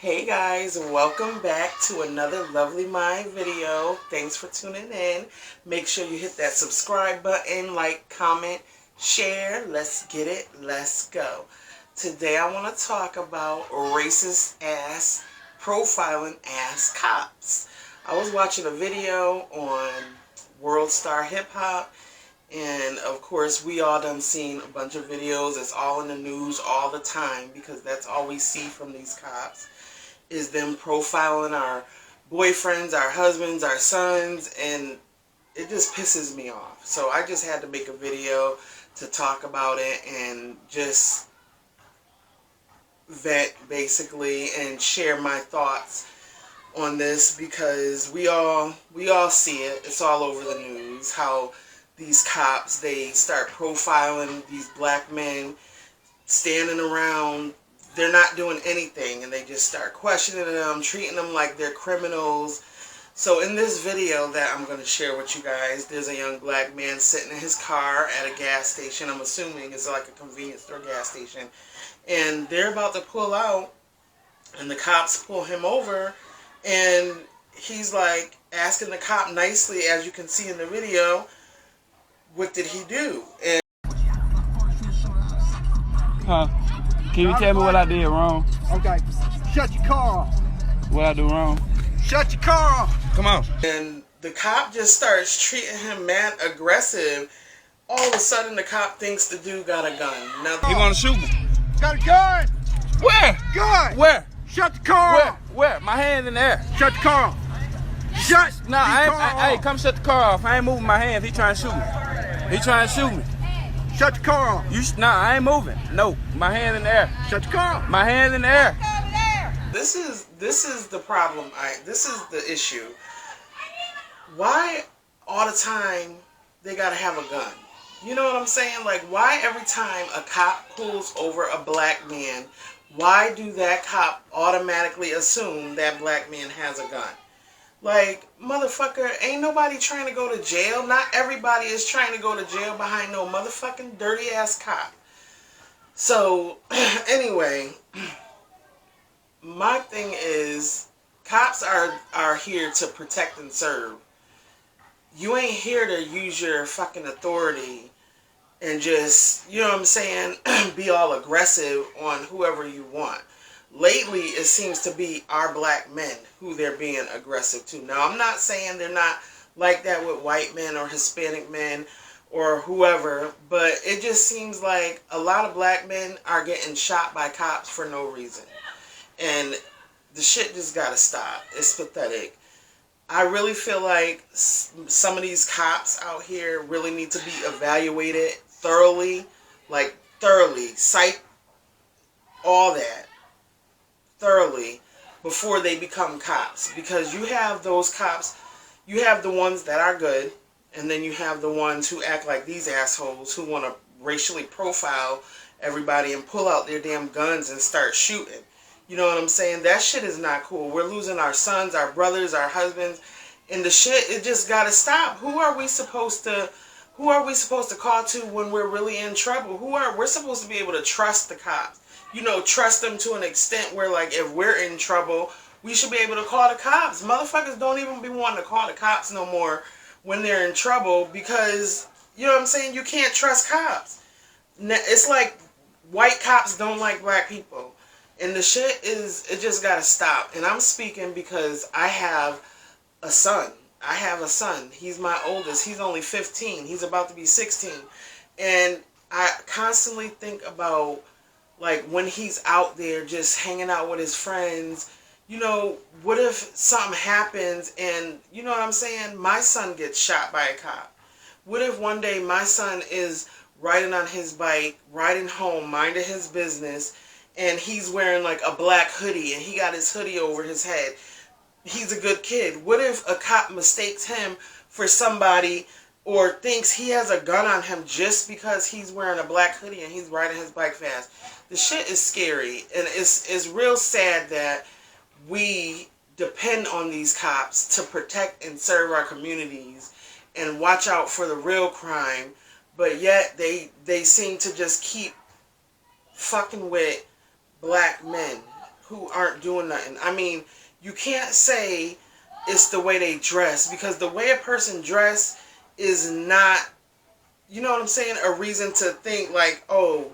Hey guys, welcome back to another Lovely Mind video. Thanks for tuning in. Make sure you hit that subscribe button, like, comment, share. Let's get it. Let's go. Today I want to talk about racist ass, profiling ass cops. I was watching a video on World Star Hip Hop, and of course we all done seen a bunch of videos. It's all in the news all the time because that's all we see from these cops is them profiling our boyfriends, our husbands, our sons, and it just pisses me off. So I just had to make a video to talk about it and just vent basically and share my thoughts on this because we all see it. It's all over the news how these cops, they start profiling these black men standing around. They're not doing anything and they just start questioning them, treating them like they're criminals. So in this video that I'm going to share with you guys, there's a young black man sitting in his car at a gas station. I'm assuming it's like a convenience store gas station. And they're about to pull out and the cops pull him over and he's like asking the cop nicely, as you can see in the video, what did he do? And Can you tell me what I did wrong? Okay. Shut your car off. What I do wrong? Shut your car off. Come on. And the cop just starts treating him mad aggressive. All of a sudden, the cop thinks the dude got a gun. Now He want to shoot me. Got a gun. Where? Gun. Where? Shut the car Where? off. Where? My hand in the air. Shut the car off. Shut No, hey, off. come shut the car off. I ain't moving my hands. He trying to shoot me. He trying to shoot me. Shut the car off. I ain't moving. No, my hand in the air. Shut the car off. My hand in the air. this is the problem. This is the issue. Why all the time they gotta have a gun? You know what I'm saying? Like, why every time a cop pulls over a black man, why do that cop automatically assume that black man has a gun? Like, motherfucker, ain't nobody trying to go to jail. Not everybody is trying to go to jail behind no motherfucking dirty ass cop. So, anyway, my thing is, cops are here to protect and serve. You ain't here to use your fucking authority and just, you know what I'm saying, be all aggressive on whoever you want. Lately, it seems to be our black men who they're being aggressive to. Now, I'm not saying they're not like that with white men or Hispanic men or whoever, but it just seems like a lot of black men are getting shot by cops for no reason. And the shit just gotta stop. It's pathetic. I really feel like some of these cops out here really need to be evaluated thoroughly, psych, all that. Thoroughly before they become cops, because you have those cops, you have the ones that are good, and then you have the ones who act like these assholes who want to racially profile everybody and pull out their damn guns and start shooting. You know what I'm saying? That shit is not cool. We're losing our sons, our brothers, our husbands, and the shit, it just gotta stop. Who are we supposed to call to when we're really in trouble? We're supposed to be able to trust the cops. You know, trust them to an extent where, like, if we're in trouble, we should be able to call the cops. Motherfuckers don't even be wanting to call the cops no more when they're in trouble because, you know what I'm saying, you can't trust cops. It's like white cops don't like black people. And the shit is, it just gotta stop. And I'm speaking because I have a son. He's my oldest. He's only 15. He's about to be 16. And I constantly think about, like, when he's out there just hanging out with his friends, you know, what if something happens and, you know what I'm saying, my son gets shot by a cop? What if one day my son is riding on his bike, riding home, minding his business, and he's wearing, like, a black hoodie, and he got his hoodie over his head? He's a good kid. What if a cop mistakes him for somebody or thinks he has a gun on him just because he's wearing a black hoodie and he's riding his bike fast? The shit is scary, and it's real sad that we depend on these cops to protect and serve our communities and watch out for the real crime, but yet they seem to just keep fucking with black men who aren't doing nothing. I mean, you can't say it's the way they dress, because the way a person dress is not, you know what I'm saying, a reason to think like, oh,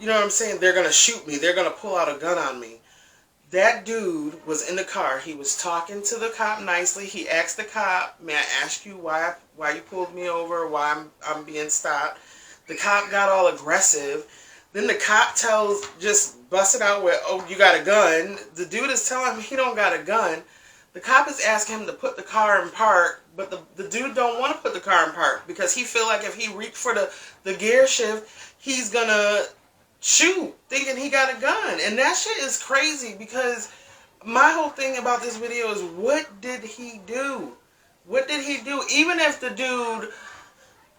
you know what I'm saying, they're going to shoot me, they're going to pull out a gun on me. That dude was in the car. He was talking to the cop nicely. He asked the cop, "May I ask you why you pulled me over? Why I'm being stopped?" The cop got all aggressive. Then the cop just busted out with, "Oh, you got a gun." The dude is telling him he don't got a gun. The cop is asking him to put the car in park, but the dude don't want to put the car in park because he feel like if he reached for the gear shift, he's gonna shoot, thinking he got a gun. And that shit is crazy, because my whole thing about this video is, what did he do? What did he do? Even if the dude,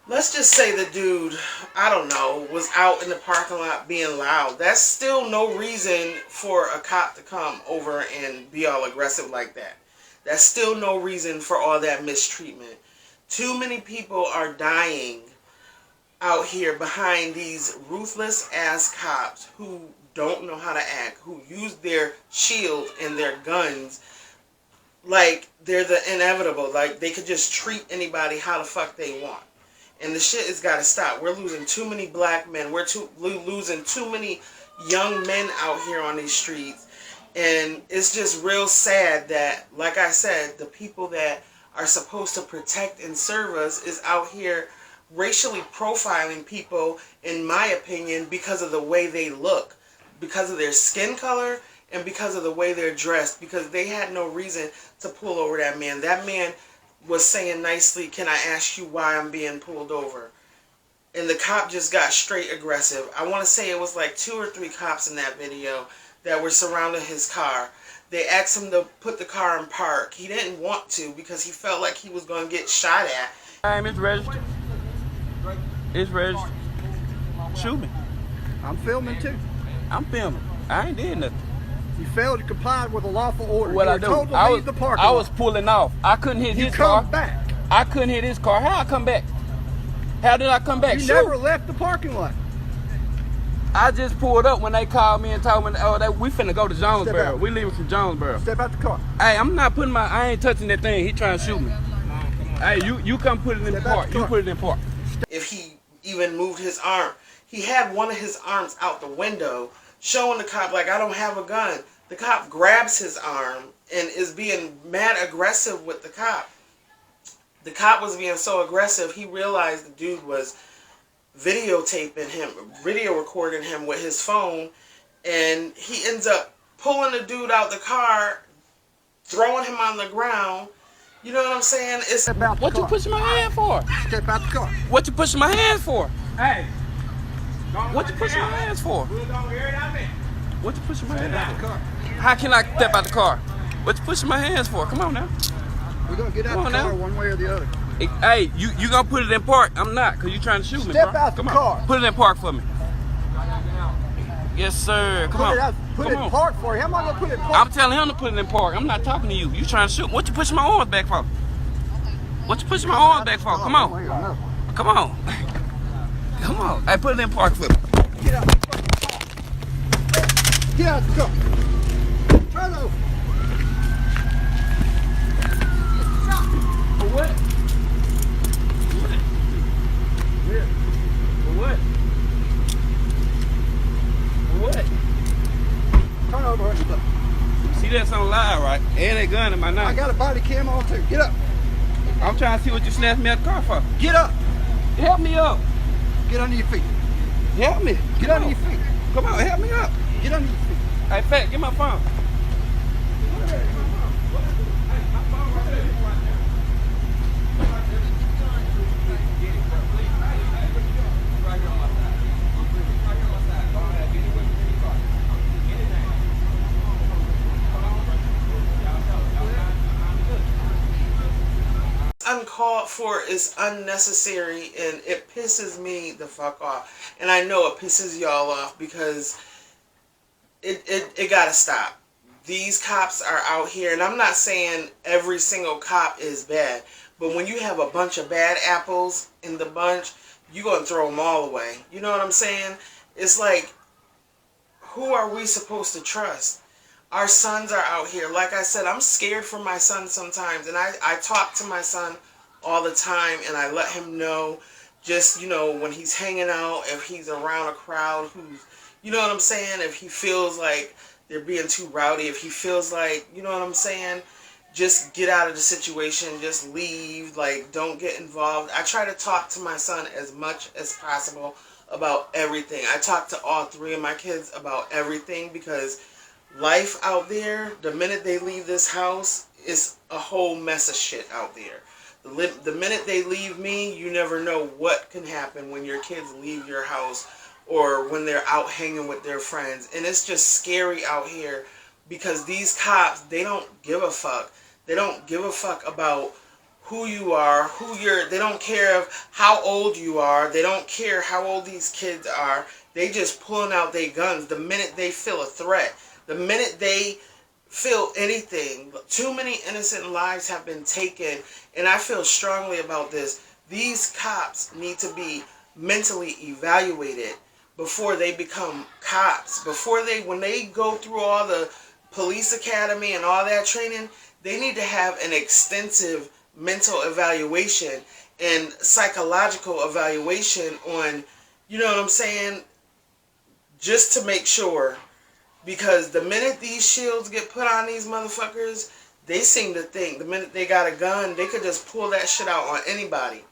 let's just say the dude, I don't know, was out in the parking lot being loud, that's still no reason for a cop to come over and be all aggressive like that. That's still no reason for all that mistreatment. Too many people are dying out here behind these ruthless ass cops who don't know how to act, who use their shield and their guns like they're the inevitable, like they could just treat anybody how the fuck they want. And the shit has got to stop. We're losing too many black men. We're losing too many young men out here on these streets. And it's just real sad that, like I said, the people that are supposed to protect and serve us is out here racially profiling people, in my opinion, because of the way they look, because of their skin color, and because of the way they're dressed, because they had no reason to pull over that man. That man was saying nicely, "Can I ask you why I'm being pulled over?" And the cop just got straight aggressive. I want to say it was like 2 or 3 cops in that video that were surrounding his car. They asked him to put the car in park. He didn't want to because he felt like he was going to get shot at. Time is registered. It's registered. Shoot me. I'm filming too. I'm filming. I ain't did nothing. You failed to comply with a lawful order. What you I were do? told to I leave was, the parking I lot. was pulling off. I couldn't hit You his come car. back. I couldn't hit his car. How I come back? How did I come back? You Shoot. never left the parking lot. I just pulled up when they called me and told me, "Oh, we finna go to Jonesboro. out. We leaving from Jonesboro." Step out the car. Hey, I'm not putting I ain't touching that thing. He trying to shoot me. Hey, you come put it in Step out park. the You car. put it in park. If he even moved his arm, he had one of his arms out the window, showing the cop like, "I don't have a gun." The cop grabs his arm and is being mad aggressive with the cop. The cop was being so aggressive, he realized the dude was videotaping him, video recording him with his phone, and he ends up pulling the dude out the car, throwing him on the ground. You know what I'm saying? It's Step out the What car. you pushing my hand for? Step out the car. What you pushing my hands for? Hey. What you pushing my hands for? We're gonna air it out there. What you pushing my Step hands out the for? car. How can I step out the car? What you pushing my hands for? Come on now. We're gonna get out Come the on car now. one way or the other. Hey, you gonna put it in park? I'm not, cause you trying to shoot me, Step bro. out the Come on. car. Put it in park for me. Yes, sir. Come Put on. it out. Put Come it on. in park for you. How am I gonna put it in park? I'm telling him to put it in park. I'm not talking to you. You trying to shoot? What you pushing my arms back for? What you pushing my arms back for? Come One way on. or another. Come on. Come on. Hey, put it in park for me. Get out. Get out the car. Turn over. For what? Yeah. For what? For what? Turn over. Look. See, that's on live, right? And that gun in my I knife. got a body cam on too. Get up. I'm trying to see what you snatched me out the car for. Get up. Help me up. Get under your feet. Help me. Get Come under on. your feet. Come on, help me up. Get under your feet. Hey, Fat, get my phone. uncalled for, it's unnecessary, and it pisses me the fuck off. And I know it pisses y'all off because it gotta stop. These cops are out here, and I'm not saying every single cop is bad, but when you have a bunch of bad apples in the bunch, you're gonna throw them all away. You know what I'm saying? It's like, who are we supposed to trust? Our sons are out here. Like I said, I'm scared for my son sometimes. And I talk to my son all the time, and I let him know just, when he's hanging out, if he's around a crowd who's, you know what I'm saying, if he feels like they're being too rowdy, if he feels like, you know what I'm saying, just get out of the situation, just leave, like, don't get involved. I try to talk to my son as much as possible about everything. I talk to all three of my kids about everything, because life out there, the minute they leave this house, is a whole mess of shit out there. The minute they leave me, you never know what can happen when your kids leave your house or when they're out hanging with their friends. And it's just scary out here because these cops, they don't give a fuck. They don't give a fuck about who you are, they don't care of how old you are. They don't care how old these kids are. They just pulling out their guns the minute they feel a threat. The minute they feel anything. Too many innocent lives have been taken, and I feel strongly about this. These cops need to be mentally evaluated before they become cops. When they go through all the police academy and all that training, they need to have an extensive mental evaluation and psychological evaluation on, you know what I'm saying, just to make sure. Because the minute these shields get put on these motherfuckers, they seem to think the minute they got a gun, they could just pull that shit out on anybody.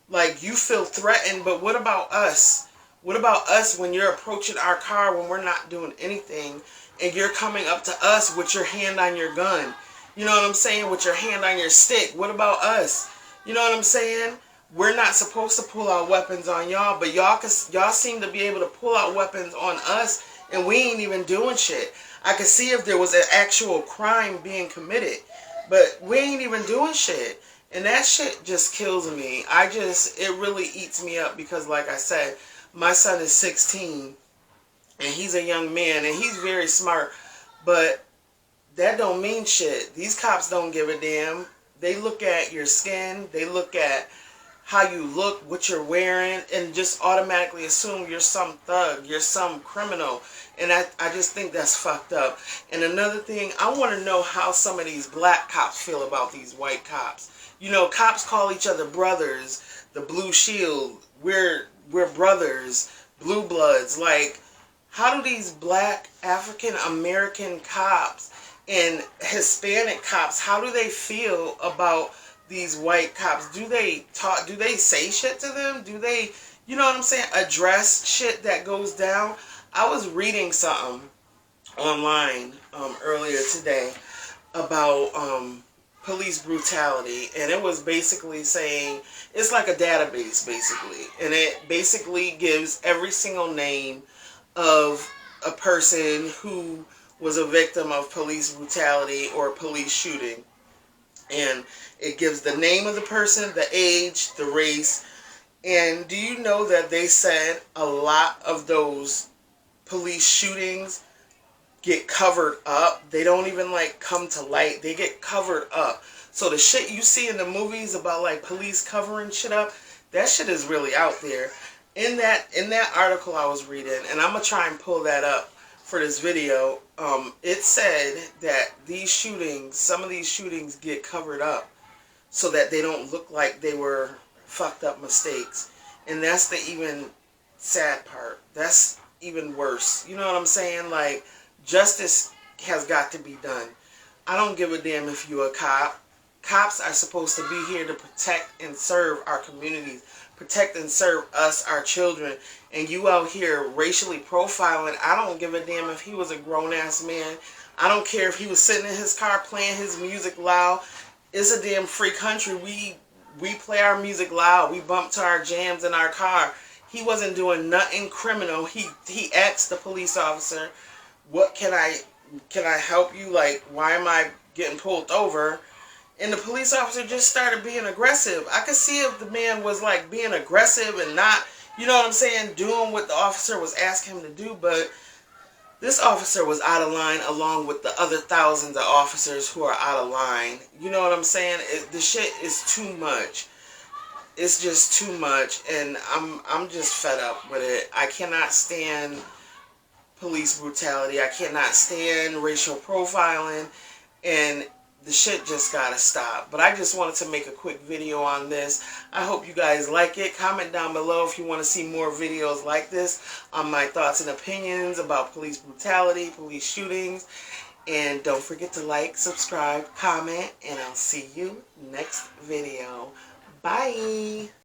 Like, you feel threatened, but what about us? What about us when you're approaching our car when we're not doing anything and you're coming up to us with your hand on your gun? You know what I'm saying? With your hand on your stick. What about us? You know what I'm saying? We're not supposed to pull out weapons on y'all, but y'all seem to be able to pull out weapons on us, and we ain't even doing shit. I could see if there was an actual crime being committed, but we ain't even doing shit. And that shit just kills me. It really eats me up because, like I said, my son is 16, and he's a young man, and he's very smart, but that don't mean shit. These cops don't give a damn. They look at your skin, they look at how you look, what you're wearing, and just automatically assume you're some thug, you're some criminal. And I just think that's fucked up. And another thing, I want to know how some of these black cops feel about these white cops. You know, cops call each other brothers, the Blue Shield, we're brothers, Blue Bloods. Like, how do these black African American cops and Hispanic cops, how do they feel about these white cops? Do they talk? Do they say shit to them? Do they, you know what I'm saying, address shit that goes down? I was reading something online earlier today about police brutality, and it was basically saying, it's like a database basically, and it basically gives every single name of a person who was a victim of police brutality or police shooting. And it gives the name of the person, the age, the race. And do you know that they said a lot of those police shootings get covered up? They don't even like come to light. They get covered up. So the shit you see in the movies about like police covering shit up, that shit is really out there. In that article I was reading, and I'm gonna try and pull that up for this video, it said that some of these shootings get covered up so that they don't look like they were fucked up mistakes. And that's the even sad part. That's even worse. You know what I'm saying? Like, justice has got to be done. I don't give a damn if you're a cop. Cops are supposed to be here to protect and serve our communities, protect and serve us, our children. And you out here racially profiling. I don't give a damn if he was a grown-ass man. I don't care if he was sitting in his car playing his music loud. It's a damn free country. We play our music loud. We bump to our jams in our car. He wasn't doing nothing criminal. He asked the police officer, "What can I help you? Like, why am I getting pulled over?" And the police officer just started being aggressive. I could see if the man was like being aggressive and not, you know what I'm saying, doing what the officer was asking him to do. But this officer was out of line along with the other thousands of officers who are out of line. You know what I'm saying? The shit is too much. It's just too much, and I'm just fed up with it. I cannot stand police brutality. I cannot stand racial profiling, and the shit just gotta stop. But I just wanted to make a quick video on this. I hope you guys like it. Comment down below if you want to see more videos like this on my thoughts and opinions about police brutality, police shootings. And don't forget to like, subscribe, comment, and I'll see you next video. Bye!